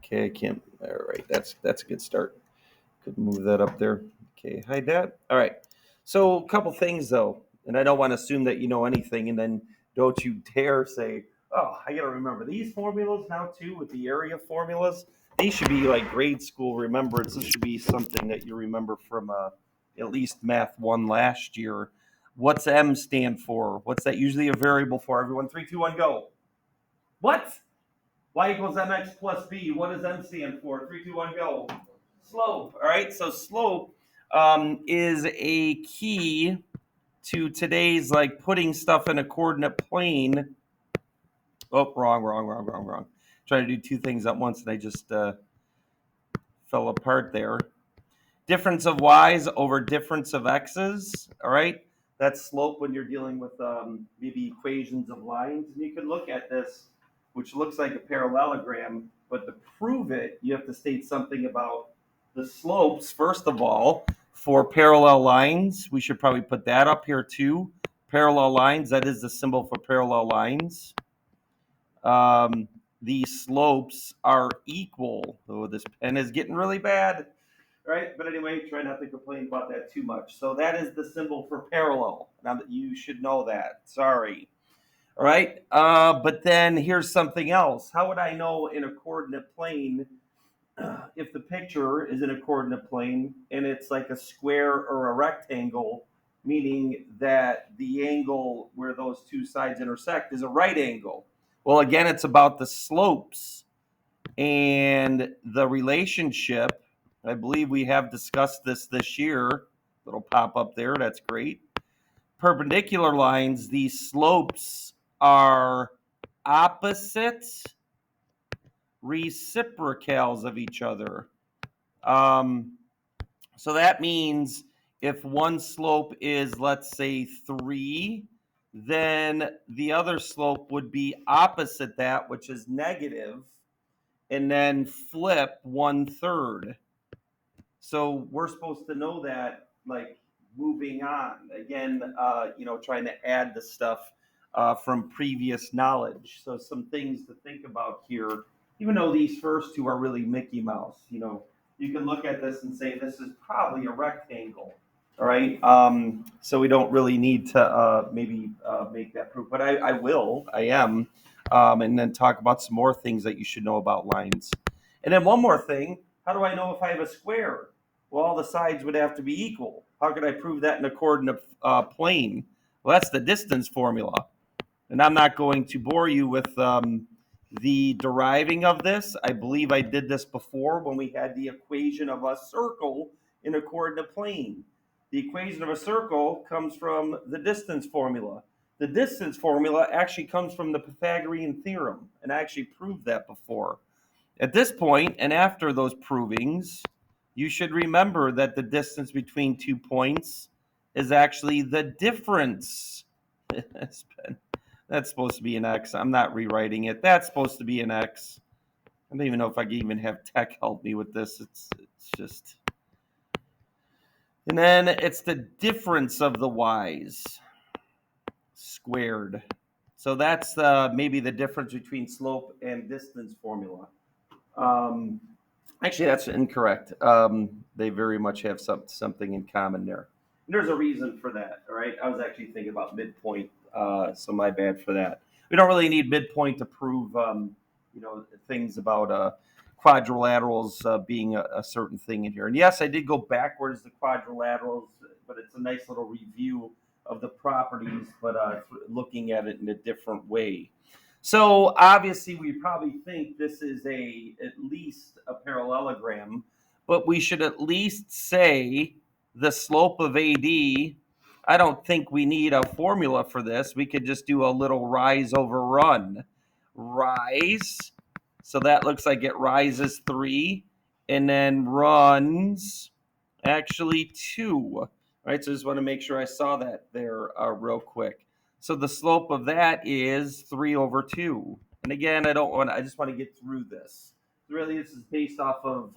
Okay, I can't. All right, that's a good start. Could move that up there. Okay, hide that. All right. So a couple things though, and I don't want to assume that you know anything, and then don't you dare say, "Oh, I got to remember these formulas now too." With the area formulas, these should be like grade school remembrance. This should be something that you remember from at least Math 1 last year. What's M stand for? What's that usually a variable for? Everyone, three, two, one, go. What? Y equals mx plus b. What does m stand for? Three, two, one, go. Slope. All right. So slope is a key to today's like putting stuff in a coordinate plane. Oh, wrong. Trying to do two things at once, and I just fell apart there. Difference of y's over difference of x's. All right. That's slope when you're dealing with maybe equations of lines. And you can look at this, which looks like a parallelogram, but to prove it, you have to state something about the slopes, first of all, for parallel lines. We should probably put that up here too. Parallel lines, that is the symbol for parallel lines. Um, the slopes are equal. Oh, this pen is getting really bad. Right? But anyway, try not to complain about that too much. So that is the symbol for parallel. Now that you should know that. Sorry. All right. But then here's something else. How would I know in a coordinate plane if the picture is in a coordinate plane and it's like a square or a rectangle, meaning that the angle where those two sides intersect is a right angle? Well, again, it's about the slopes and the relationship. I believe we have discussed this year. It'll pop up there. That's great. Perpendicular lines, these slopes are opposite reciprocals of each other. Um, so that means if one slope is, let's say, 3, then the other slope would be opposite that, which is negative, and then flip 1/3. So we're supposed to know that, like moving on. Again, trying to add the stuff from previous knowledge. So some things to think about here, even though these first two are really Mickey Mouse. You can look at this and say this is probably a rectangle. All right. So we don't really need to maybe make that proof, but I will. I am. And then talk about some more things that you should know about lines. And then one more thing. How do I know if I have a square? Well, all the sides would have to be equal. How could I prove that in a coordinate plane? Well, that's the distance formula. And I'm not going to bore you with the deriving of this. I believe I did this before when we had the equation of a circle in a coordinate plane. The equation of a circle comes from the distance formula. The distance formula actually comes from the Pythagorean theorem, and I actually proved that before. At this point, and after those provings, you should remember that the distance between 2 points is actually the difference. That's supposed to be an x. I'm not rewriting it. That's supposed to be an x. I don't even know if I can even have tech help me with this. It's just. And then it's the difference of the y's squared. So that's maybe the difference between slope and distance formula. Um, Actually, that's incorrect. They very much have something in common there. And there's a reason for that. All right, I was actually thinking about midpoint, so my bad for that. We don't really need midpoint to prove, things about quadrilaterals being a certain thing in here. And yes, I did go backwards to quadrilaterals, but it's a nice little review of the properties, but looking at it in a different way. So obviously, we probably think this is at least a parallelogram, but we should at least say the slope of AD. I don't think we need a formula for this. We could just do a little rise over run. Rise. So that looks like it rises 3 and then runs actually 2. Right. So I just want to make sure I saw that there real quick. So the slope of that is 3 over 2. And again, I just want to get through this. Really, this is based off of,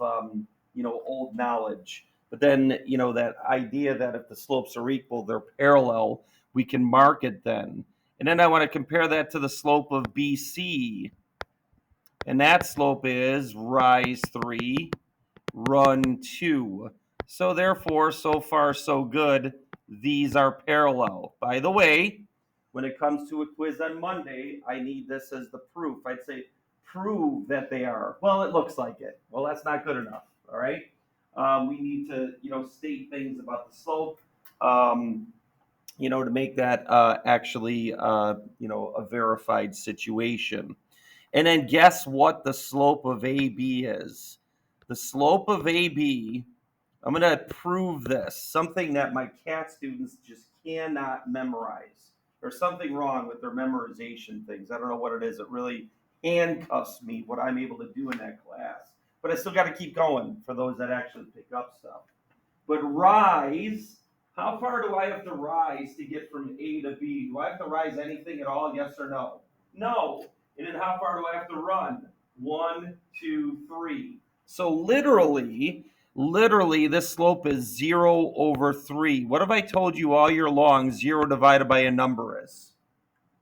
old knowledge. But then, that idea that if the slopes are equal, they're parallel, we can mark it then. And then I want to compare that to the slope of BC. And that slope is rise 3, run 2. So therefore, so far so good. These are parallel. By the way, when it comes to a quiz on Monday, I need this as the proof. I'd say prove that they are. Well, it looks like it. Well, that's not good enough. All right. We need to, state things about the slope, to make that actually, a verified situation. And then guess what the slope of AB is? The slope of AB, I'm going to prove this, something that my CAT students just cannot memorize. There's something wrong with their memorization things. I don't know what it is. It really handcuffs me what I'm able to do in that class. But I still got to keep going for those that actually pick up stuff. But rise, how far do I have to rise to get from A to B? Do I have to rise anything at all? Yes or no? No. And then how far do I have to run? 1, 2, 3. So literally, this slope is 0 over 3. What have I told you all year long 0 divided by a number is?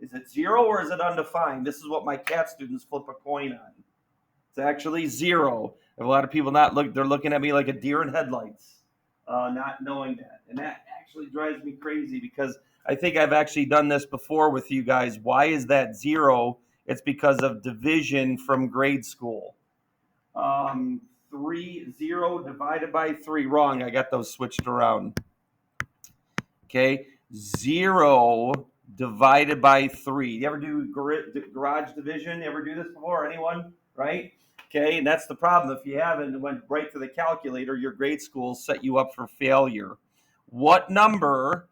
Is it 0 or is it undefined? This is what my CAT students flip a coin on. It's actually 0. A lot of people they're looking at me like a deer in headlights, not knowing that. And that actually drives me crazy because I think I've actually done this before with you guys. Why is that 0? It's because of division from grade school. 0 divided by 3. Wrong. I got those switched around. Okay. 0 divided by 3. You ever do garage division? You ever do this before? Anyone? Right? Okay. And that's the problem. If you haven't, went right to the calculator, your grade school set you up for failure. What number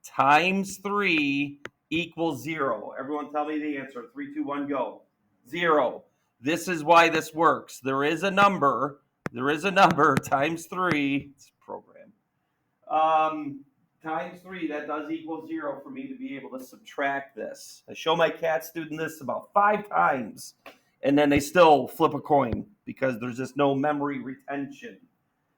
times 3 equals 0? Everyone tell me the answer. 3, 2, 1, go. 0. This is why this works. There is a number times 3. It's a program. Times 3, that does equal 0 for me to be able to subtract this. I show my CAT student this about 5 times, and then they still flip a coin because there's just no memory retention.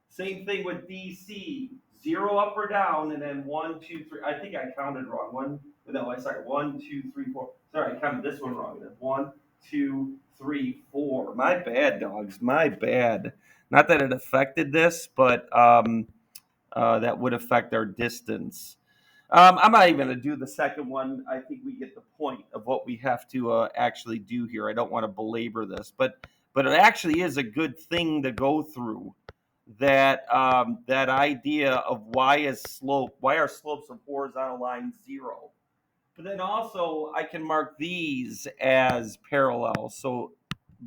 Same thing with DC. 0 up or down, and then 1, 2, 3. I think I counted wrong. 1, 2, 3, 4. Sorry, I counted this one wrong. 1, 2, 3, 4. My bad, dogs. My bad. Not that it affected this, but that would affect our distance. I'm not even going to do the second one. I think we get the point of what we have to actually do here. I don't want to belabor this, but it actually is a good thing to go through. That idea of why are slopes of horizontal lines 0? But then also I can mark these as parallel. So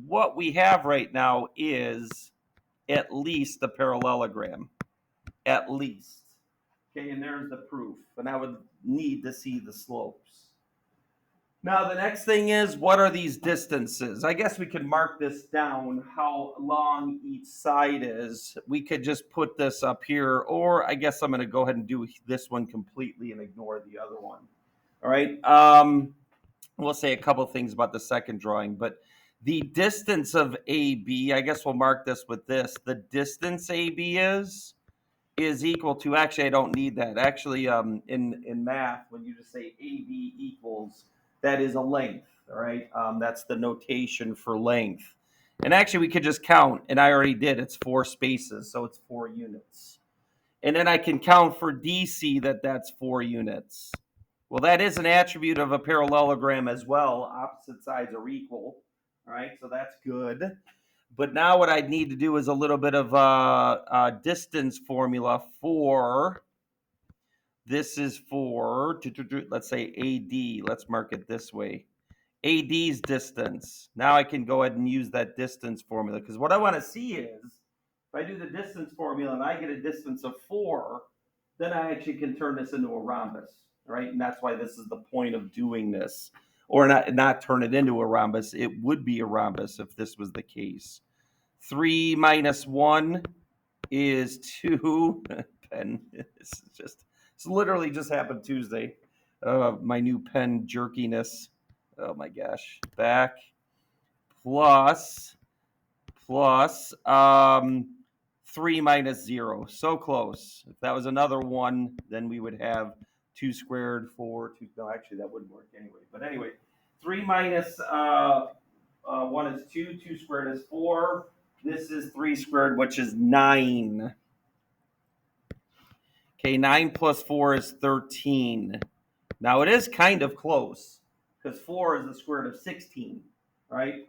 what we have right now is at least a parallelogram. At least. Okay, and there's the proof. And I would need to see the slopes. Now, the next thing is, what are these distances? I guess we could mark this down, how long each side is. We could just put this up here, or I guess I'm going to go ahead and do this one completely and ignore the other one. All right. We'll say a couple things about the second drawing, but the distance of AB, I guess we'll mark this with this. The distance AB is equal to, actually, I don't need that. Actually, in math, when you just say AB equals, that is a length, all right? That's the notation for length. And actually, we could just count, and I already did. It's 4 spaces, so it's 4 units. And then I can count for DC that's 4 units. Well, that is an attribute of a parallelogram as well. Opposite sides are equal, all right? So that's good. But now what I need to do is a little bit of a distance formula for, this is for, let's say AD. Let's mark it this way. AD's distance. Now I can go ahead and use that distance formula, because what I want to see is, if I do the distance formula and I get a distance of 4, then I actually can turn this into a rhombus, right? And that's why this is the point of doing this. Or not turn it into a rhombus. It would be a rhombus if this was the case. 3 minus 1 is 2. Pen. It's literally just happened Tuesday. My new pen jerkiness. Oh my gosh. Back plus 3 minus 0. So close. If that was another 1, then we would have 2 squared, 4, 2. No, actually, that wouldn't work anyway. But anyway, 3 minus 1 is 2, 2 squared is 4. This is 3 squared, which is 9. Okay, 9 plus 4 is 13. Now it is kind of close because 4 is the square root of 16, right?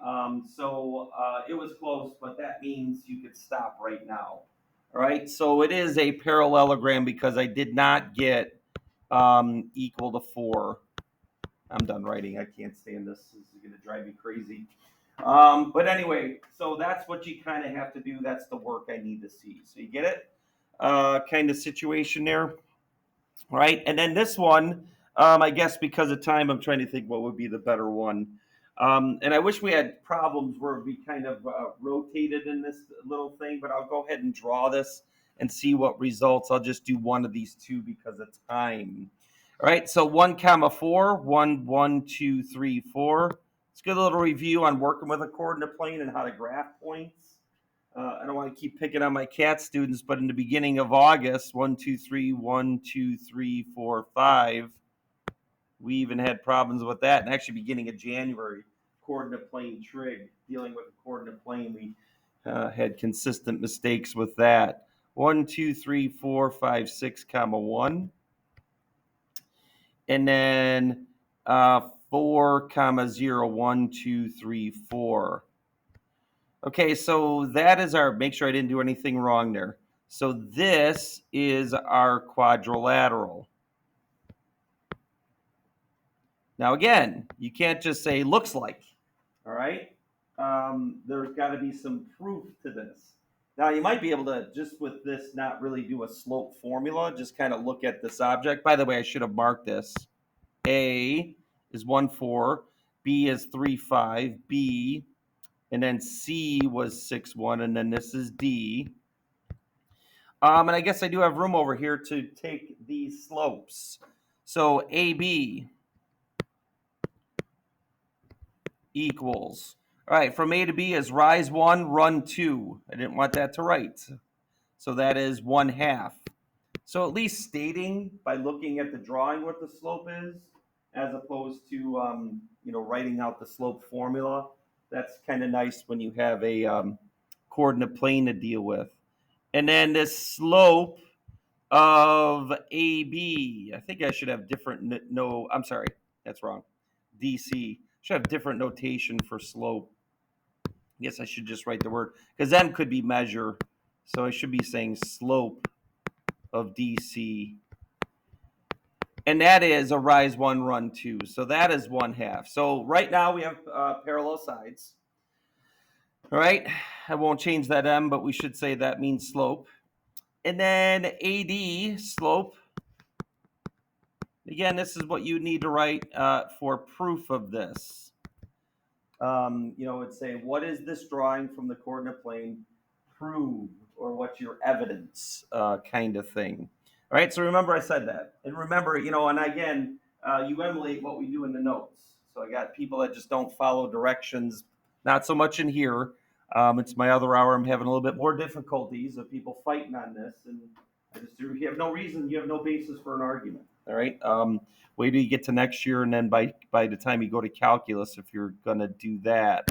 So it was close, but that means you could stop right now. All right, so it is a parallelogram because I did not get equal to 4. I'm done writing. I can't stand this. This is going to drive me crazy. But anyway, so that's what you kind of have to do. That's the work I need to see. So you get it? Kind of situation there, right? And then this one, I guess because of time, I'm trying to think what would be the better one. And I wish we had problems where we kind of rotated in this little thing, but I'll go ahead and draw this and see what results. I'll just do one of these two because of time. All right, so 1 comma 4, 1, 1, 2, 3, 4. Let's get a little review on working with a coordinate plane and how to graph points. I don't want to keep picking on my cat students, but in the beginning of August, 1, 2, 3, 1, 2, 3, 4, 5, we even had problems with that. And actually, beginning of January, coordinate plane trig, dealing with a coordinate plane, we had consistent mistakes with that. 1, 2, 3, 4, 5, 6, comma 1. And then 4, comma 0, 1, 2, 3, 4. Okay, so that is our, make sure I didn't do anything wrong there. So this is our quadrilateral. Now again, you can't just say looks like, all right? There's got to be some proof to this. Now you might be able to, just with this, not really do a slope formula, just kind of look at this object. By the way, I should have marked this. A is 1, 4, B is 3, 5, B, and then C was 6, 1, and then this is D. And I guess I do have room over here to take these slopes. So AB equals, all right, from A to B is rise 1, run 2. I didn't want that to write. So that is 1/2. So at least stating by looking at the drawing what the slope is, as opposed to writing out the slope formula. That's kind of nice when you have a coordinate plane to deal with. And then this slope of AB, I think I should have different. No, I'm sorry, that's wrong. DC should have different notation for slope. I guess I should just write the word because M could be measure, so I should be saying slope of DC. And that is a rise 1, run 2. So that is 1/2. So right now we have parallel sides. All right. I won't change that M, but we should say that means slope. And then AD, slope. Again, this is what you need to write for proof of this. It'd say, what is this drawing from the coordinate plane prove, or what's your evidence kind of thing. All right, so remember I said that. And remember, and again, you emulate what we do in the notes. So I got people that just don't follow directions, not so much in here. It's my other hour. I'm having a little bit more difficulties of people fighting on this. And I just, you have no reason, you have no basis for an argument. All right. Wait till you get to next year, and then by the time you go to calculus, if you're gonna do that,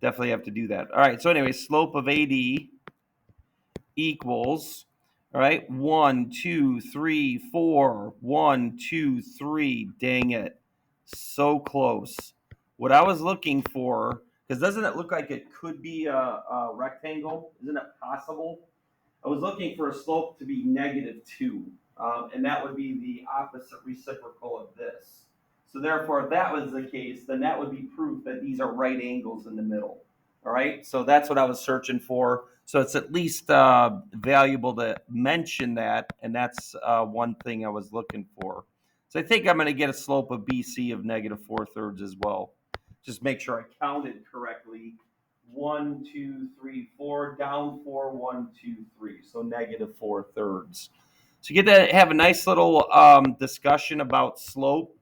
definitely have to do that. All right. So anyway, slope of AD equals, all right, 1, 2, 3, 4, 1, 2, 3. Dang it, so close. What I was looking for, because doesn't it look like it could be a rectangle? Isn't it possible? I was looking for a slope to be -2, and that would be the opposite reciprocal of this. So therefore, if that was the case, then that would be proof that these are right angles in the middle. All right, so that's what I was searching for. So it's at least valuable to mention that, and that's one thing I was looking for. So I think I'm going to get a slope of BC of -4/3 as well. Just make sure I counted correctly. 1, 2, 3, 4, down 4, 1, 2, 3. So -4/3. So you get to have a nice little discussion about slope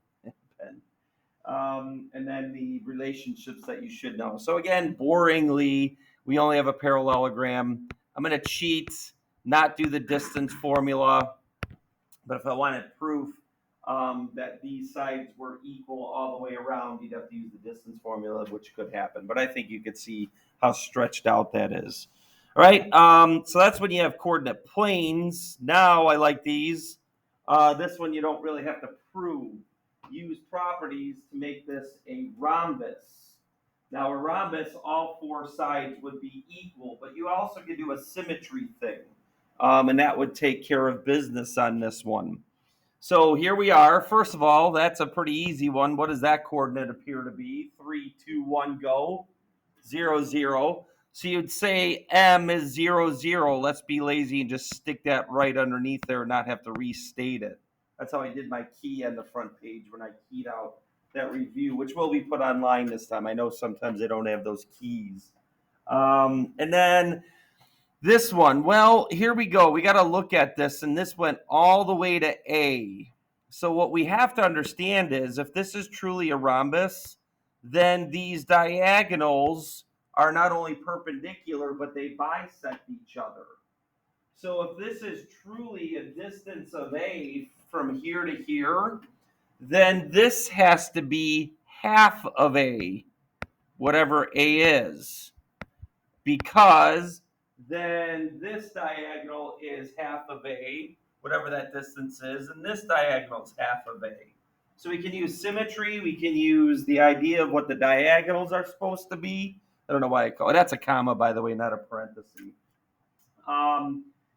and then the relationships that you should know. So again, boringly, we only have a parallelogram. I'm going to cheat, not do the distance formula, but if I wanted proof, that these sides were equal all the way around, you'd have to use the distance formula, which could happen. But I think you could see how stretched out that is. All right. So that's when you have coordinate planes. Now I like these. This one you don't really have to prove. Use properties to make this a rhombus. Now a rhombus, all four sides would be equal, but you also could do a symmetry thing, and that would take care of business on this one. So here we are. First of all, that's a pretty easy one. What does that coordinate appear to be? 3, 2, 1, go. 0, 0. So you'd say M is 0, 0. Let's be lazy and just stick that right underneath there and not have to restate it. That's how I did my key on the front page when I keyed out that review, which will be put online this time. I know sometimes they don't have those keys. And then this one, well, here we go. We got to look at this, and this went all the way to A. So what we have to understand is if this is truly a rhombus, then these diagonals are not only perpendicular, but they bisect each other. So if this is truly a distance of A from here to here, then this has to be half of A, whatever A is, because then this diagonal is half of A, whatever that distance is, and this diagonal is half of A. So we can use symmetry. We can use the idea of what the diagonals are supposed to be. I don't know why I call it. That's a comma, by the way, not a parenthesis.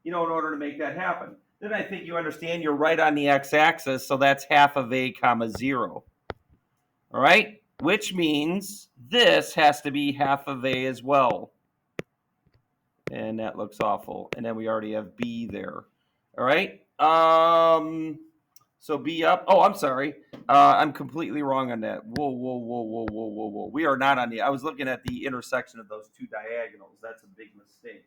In order to make that happen. Then I think you understand you're right on the x-axis, so that's half of A comma 0. All right? Which means this has to be half of A as well. And that looks awful. And then we already have B there. All right. So B up. Oh, I'm sorry. I'm completely wrong on that. Whoa, whoa, whoa, whoa, whoa, whoa, whoa. We are not on the. I was looking at the intersection of those two diagonals. That's a big mistake.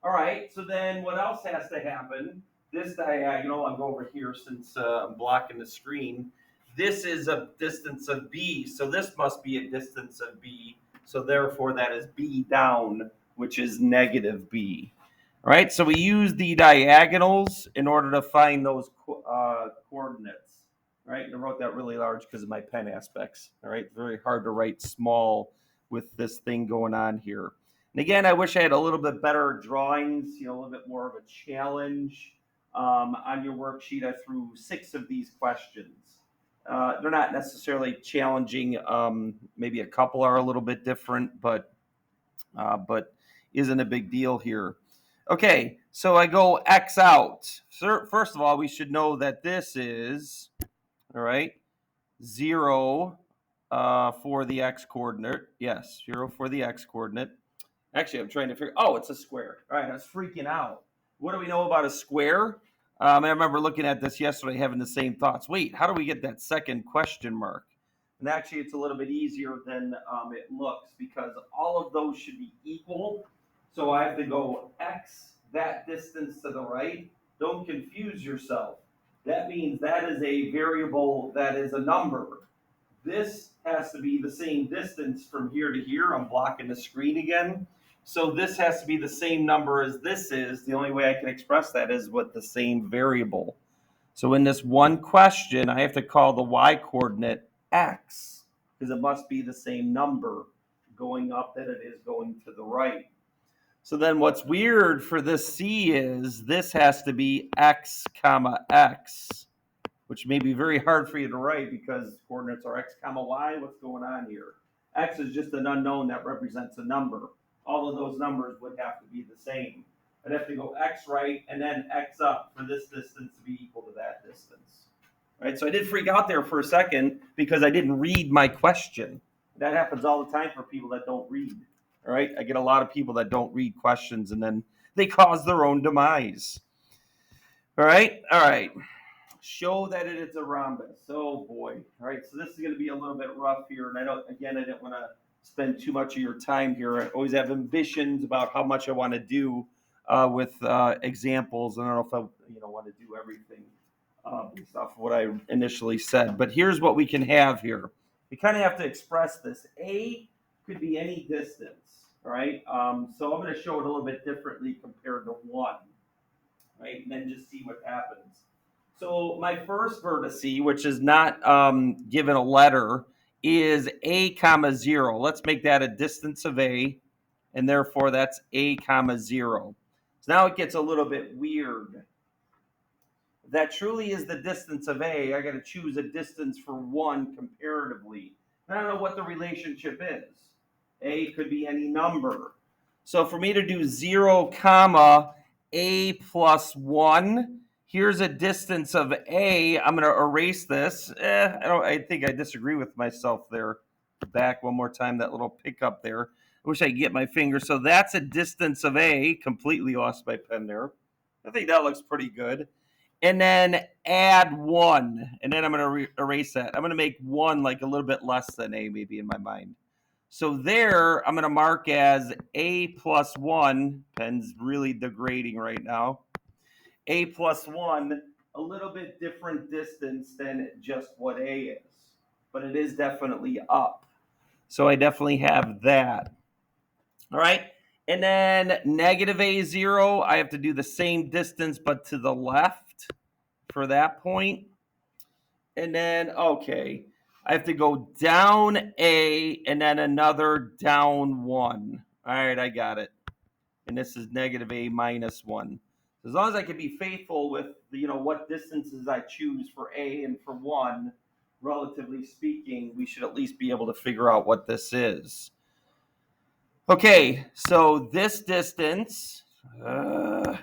All right. So then what else has to happen? This diagonal, I'll go over here since I'm blocking the screen. This is a distance of B. So this must be a distance of B. So therefore that is B down, which is negative B. All right, so we use the diagonals in order to find those coordinates. All right, and I wrote that really large because of my pen aspects. All right, very hard to write small with this thing going on here. And again, I wish I had a little bit better drawings, a little bit more of a challenge. On your worksheet, I threw 6 of these questions. They're not necessarily challenging. Maybe a couple are a little bit different, but isn't a big deal here. Okay, so I go X out. First of all, we should know that this is, all right, 0 for the X coordinate. Yes, 0 for the X coordinate. Actually, I'm trying to figure, it's a square. All right, I was freaking out. What do we know about a square? I remember looking at this yesterday, having the same thoughts. Wait, how do we get that second question mark? And actually, it's a little bit easier than it looks because all of those should be equal. So I have to go X, that distance to the right. Don't confuse yourself. That means that is a variable, that is a number. This has to be the same distance from here to here. I'm blocking the screen again. So this has to be the same number as this is. The only way I can express that is with the same variable. So in this one question, I have to call the y coordinate x because it must be the same number going up that it is going to the right. So then what's weird for this C is this has to be x comma x, which may be very hard for you to write because coordinates are x comma y. What's going on here? X is just an unknown that represents a number. All of those numbers would have to be the same. I'd have to go x right and then x up for this distance to be equal to that distance. Right, so I did freak out there for a second because I didn't read my question. That happens all the time for people that don't read. All right, I get a lot of people that don't read questions and then they cause their own demise. All right. Show that it is a rhombus. Oh boy. All right, so this is going to be a little bit rough here, and I didn't want to spend too much of your time here. I always have ambitions about how much I want to do with examples, and I don't know if I want to do everything based off of what I initially said. But here's what we can have here. We kind of have to express this. A could be any distance. All right. So I'm going to show it a little bit differently compared to 1. Right, and then just see what happens. So my first vertice, which is not given a letter, is a comma 0. Let's make that a distance of a, and therefore that's a comma 0. So now it gets a little bit weird. If that truly is the distance of a, I got to choose a distance for 1 comparatively. I don't know what the relationship is. A could be any number. So for me to do 0 comma a plus 1, here's a distance of a. I'm going to erase this. I think I disagree with myself there. Back one more time, that little pickup there. I wish I could get my finger. So that's a distance of a. Completely lost my pen there. I think that looks pretty good. And then add 1. And then I'm going to erase that. I'm going to make 1 like a little bit less than a, maybe in my mind. So there, I'm going to mark as a plus 1. Pen's really degrading right now. A plus 1, a little bit different distance than just what a is. But it is definitely up. So I definitely have that. All right. And then negative a0, I have to do the same distance but to the left for that point. And then, okay, I have to go down a and then another down 1. All right, I got it. And this is negative a minus 1. As long as I can be faithful with, what distances I choose for a and for 1, relatively speaking, we should at least be able to figure out what this is. Okay, so this distance, wow,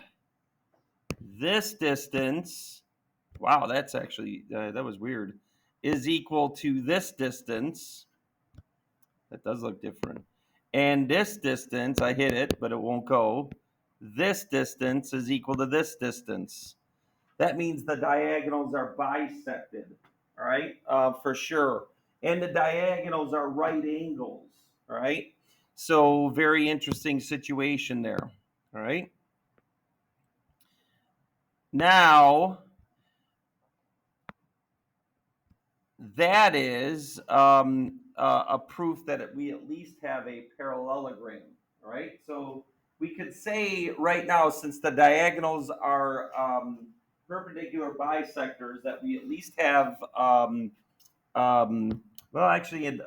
that's actually, that was weird, is equal to this distance. That does look different. And this distance, I hit it, but it won't go. This distance is equal to this distance. That means the diagonals are bisected, all right, for sure. And the diagonals are right angles, all right? So very interesting situation there, all right? Now, that is a proof that we at least have a parallelogram, all right? So we could say right now, since the diagonals are perpendicular bisectors, that we at least have, well, actually,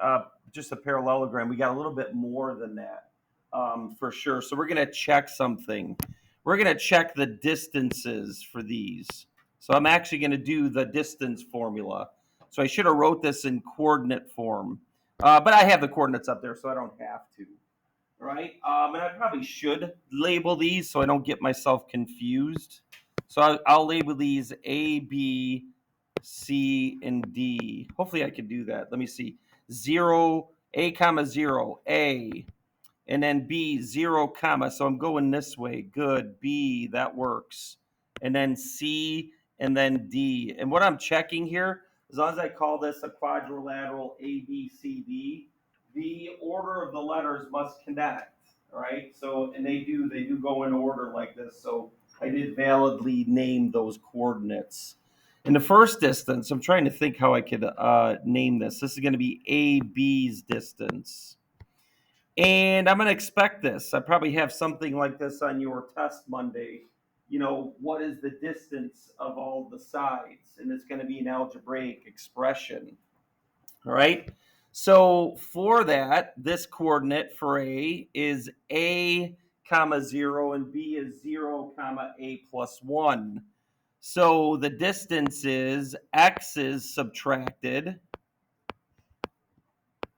just a parallelogram. We got a little bit more than that for sure. So we're going to check something. We're going to check the distances for these. So I'm actually going to do the distance formula. So I should have wrote this in coordinate form. But I have the coordinates up there, so I don't have to. All right. And I probably should label these so I don't get myself confused. So I'll label these A, B, C, and D. Hopefully I can do that. Let me see. 0, A comma 0, A. And then B, 0 comma. So I'm going this way. Good. B, that works. And then C, and then D. And what I'm checking here, as long as I call this a quadrilateral A, B, C, D, the order of the letters must connect. All right. So, and they do go in order like this. So I did validly name those coordinates. In the first distance, I'm trying to think how I could name this. This is going to be AB's distance. And I'm going to expect this. I probably have something like this on your test Monday. What is the distance of all the sides? And it's going to be an algebraic expression. All right. So for that, this coordinate for A is A comma 0 and B is 0 comma A plus 1. So the distance is X is subtracted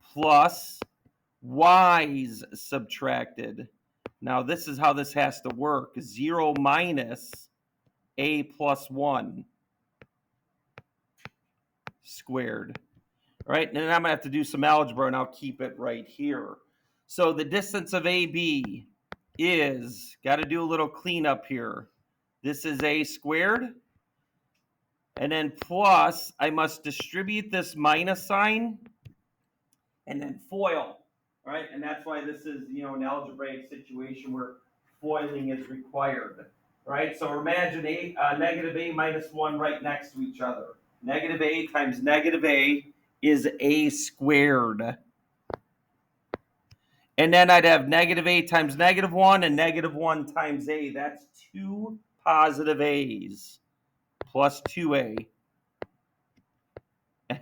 plus Y's subtracted. Now this is how this has to work. 0 minus A plus 1 squared. All right, and then I'm going to have to do some algebra, and I'll keep it right here. So the distance of AB is, got to do a little cleanup here. This is A squared. And then plus, I must distribute this minus sign and then FOIL. All right, and that's why this is, an algebraic situation where foiling is required. All right, so imagine negative A minus 1 right next to each other. Negative A times negative A is A squared. And then I'd have negative A times negative 1 and negative 1 times A. That's 2 positive A's plus 2a.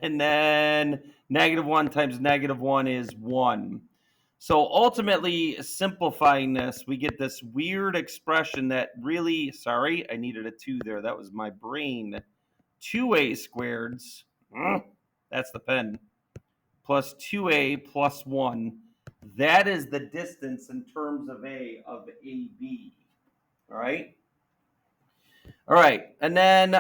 And then negative 1 times negative 1 is 1. So ultimately, simplifying this, we get this weird expression that really, sorry, I needed a 2 there. That was my brain. 2a squareds, that's the pen, plus 2a plus 1. That is the distance in terms of AB. All right? All right, and then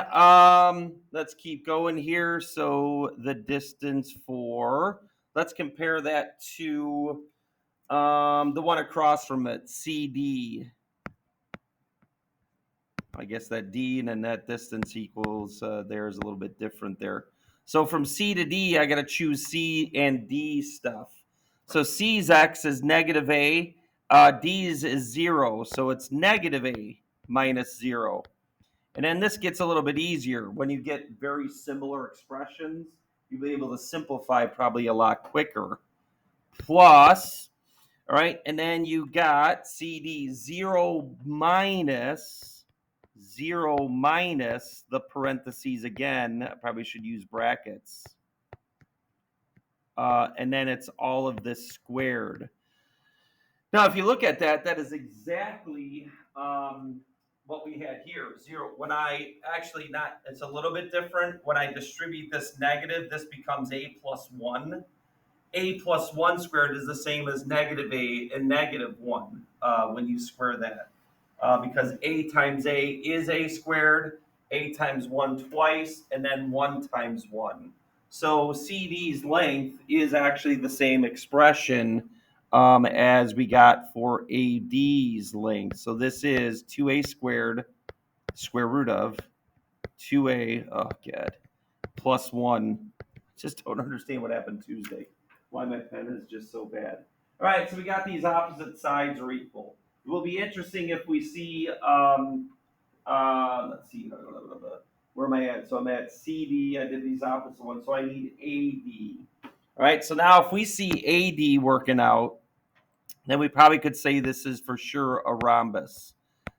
let's keep going here. So the distance for, let's compare that to the one across from it, CD. I guess that D and then that distance equals, there is a little bit different there. So from C to D, I got to choose C and D stuff. So C's X is negative A, D's is 0, so it's negative A minus 0. And then this gets a little bit easier. When you get very similar expressions, you'll be able to simplify probably a lot quicker. Plus, all right, and then you got CD 0 minus the parentheses again. I probably should use brackets. And then it's all of this squared. Now, if you look at that, that is exactly what we had here. 0. When I actually not, it's a little bit different. When I distribute this negative, this becomes a plus 1. A plus 1 squared is the same as negative a and negative 1 when you square that. Because a times a is a squared, a times 1 twice, and then 1 times 1. So CD's length is actually the same expression as we got for AD's length. So this is 2a squared, square root of 2a, oh God, plus 1. Just don't understand what happened Tuesday. Why my pen is just so bad. All right, so we got these opposite sides are equal. It will be interesting if we see, let's see, where am I at? So I'm at CD, I did these opposite ones, so I need AD. All right, so now if we see AD working out, then we probably could say this is for sure a rhombus.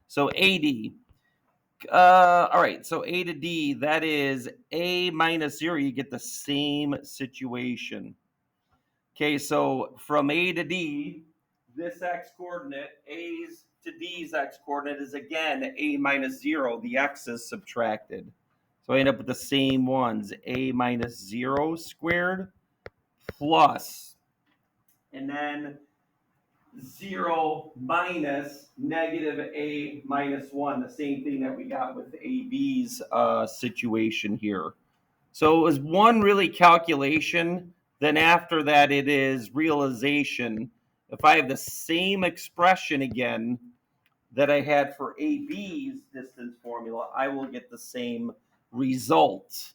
So AD, all right, so A to D, that is A minus 0, you get the same situation. Okay, so from A to D, this x coordinate, A's to D's x coordinate is again A minus 0. The x is subtracted. So I end up with the same ones, A minus 0 squared plus, and then 0 minus negative A minus 1, the same thing that we got with AB's situation here. So it was one really calculation. Then after that, it is realization. If I have the same expression again that I had for AB's distance formula, I will get the same result.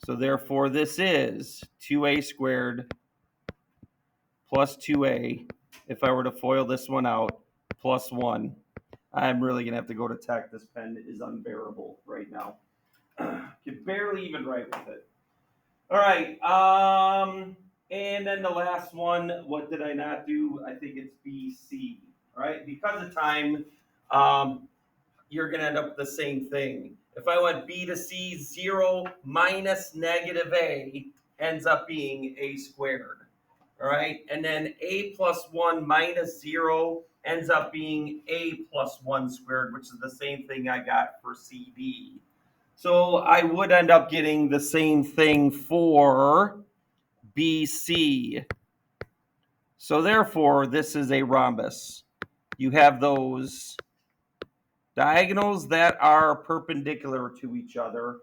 So therefore, this is 2a squared plus 2a. If I were to FOIL this one out, plus 1. I'm really going to have to go to tech. This pen is unbearable right now. Can barely even write with it. All right. And then the last one, what did I not do? I think it's BC. All right. Because of time, you're going to end up with the same thing. If I went B to C, 0 minus negative A ends up being A squared. All right. And then A plus 1 minus 0 ends up being A plus 1 squared, which is the same thing I got for CD. So I would end up getting the same thing for BC. So therefore, this is a rhombus. You have those diagonals that are perpendicular to each other,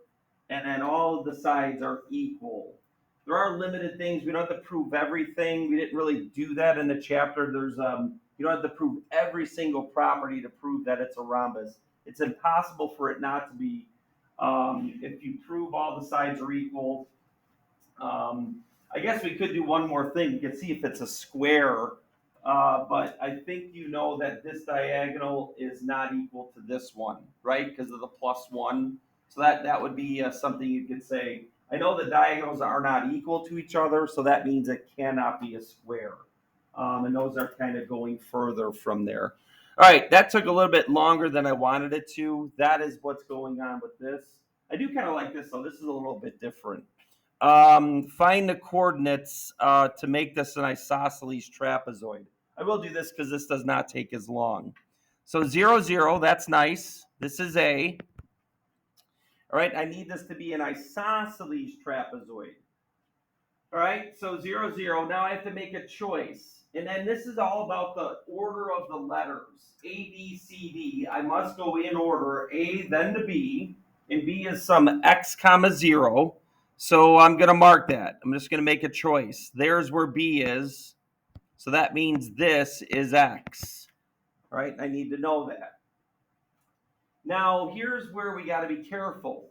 and then all of the sides are equal. There are limited things. We don't have to prove everything. We didn't really do that in the chapter. There's you don't have to prove every single property to prove that it's a rhombus. It's impossible for it not to be. If you prove all the sides are equal, I guess we could do one more thing. You can see if it's a square, but I think you know that this diagonal is not equal to this one, right? Because of the plus 1. So that would be something you could say. I know the diagonals are not equal to each other, so that means it cannot be a square. And those are kind of going further from there. All right, that took a little bit longer than I wanted it to. That is what's going on with this. I do kind of like this though. This is a little bit different. Find the coordinates to make this an isosceles trapezoid. I will do this because this does not take as long. So 0, 0, that's nice. This is A. All right, I need this to be an isosceles trapezoid. All right, so 0, 0. Now I have to make a choice. And then this is all about the order of the letters. A, B, C, D. I must go in order. A, then to B. And B is some X comma 0. So I'm going to mark that. I'm just going to make a choice. There's where B is. So that means this is X. All right, I need to know that. Now, here's where we got to be careful.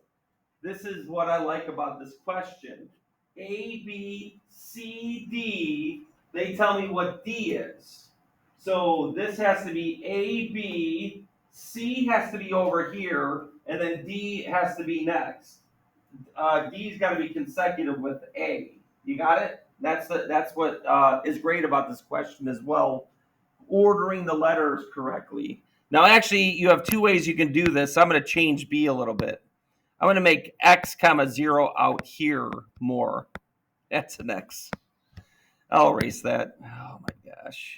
This is what I like about this question. A, B, C, D, they tell me what D is. So this has to be A, B, C has to be over here, and then D has to be next. D's got to be consecutive with A. You got it? That's what is great about this question as well, ordering the letters correctly. Now, actually, you have two ways you can do this. I'm going to change B a little bit. I'm going to make X comma 0 out here more. That's an X. I'll erase that. Oh my gosh.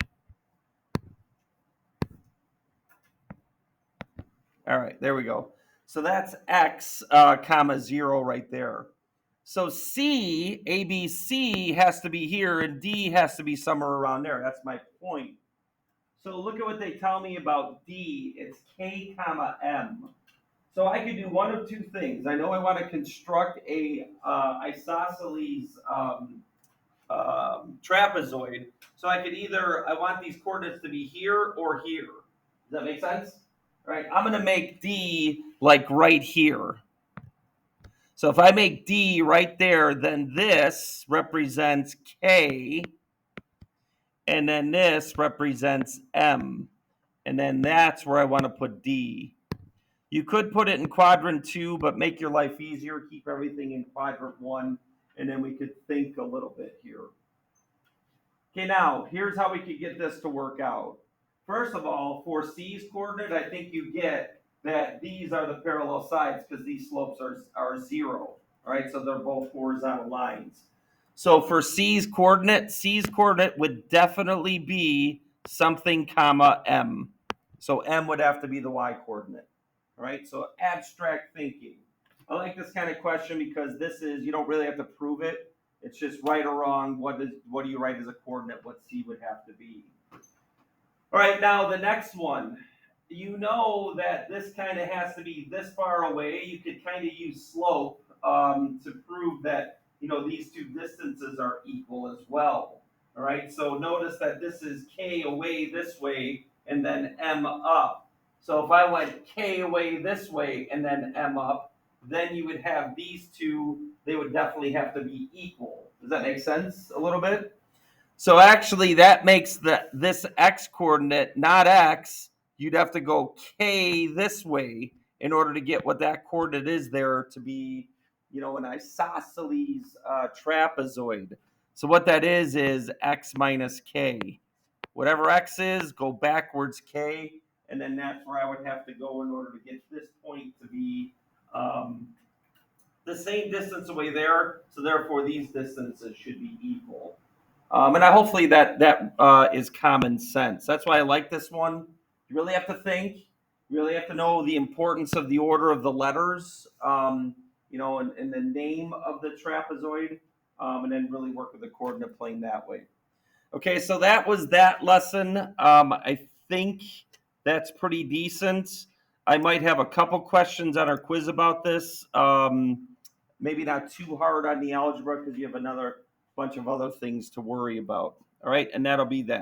All right, there we go. So that's X comma 0 right there. So C, A, B, C has to be here, and D has to be somewhere around there. That's my point. So look at what they tell me about D. It's K comma M. So I could do one of two things. I know I want to construct a isosceles trapezoid. So I could either, I want these coordinates to be here or here. Does that make sense? All right, I'm going to make D like right here. So if I make D right there, then this represents K, and then this represents M. And then that's where I want to put D. You could put it in quadrant 2, but make your life easier. Keep everything in quadrant 1, and then we could think a little bit here. Okay, now, here's how we could get this to work out. First of all, for C's coordinate, I think you get that these are the parallel sides because these slopes are 0. All right, so they're both horizontal lines. So for C's coordinate would definitely be something comma M. So M would have to be the Y coordinate. All right, so abstract thinking. I like this kind of question because this is, you don't really have to prove it. It's just right or wrong. What do you write as a coordinate? What C would have to be? All right, now the next one. You know that this kind of has to be this far away. You could kind of use slope to prove that, these two distances are equal as well. All right, so notice that this is K away this way and then M up. So if I went K away this way and then M up, then you would have these two, they would definitely have to be equal. Does that make sense a little bit? So actually that makes this X coordinate not X. You'd have to go K this way in order to get what that coordinate is there to be, an isosceles trapezoid. So what that is X minus K. Whatever X is, go backwards K, and then that's where I would have to go in order to get this point to be the same distance away there. So therefore, these distances should be equal. And hopefully that is common sense. That's why I like this one. You really have to think. You really have to know the importance of the order of the letters, and the name of the trapezoid, and then really work with the coordinate plane that way. Okay, so that was that lesson. I think that's pretty decent. I might have a couple questions on our quiz about this. Maybe not too hard on the algebra because you have another bunch of other things to worry about. All right, and that'll be that.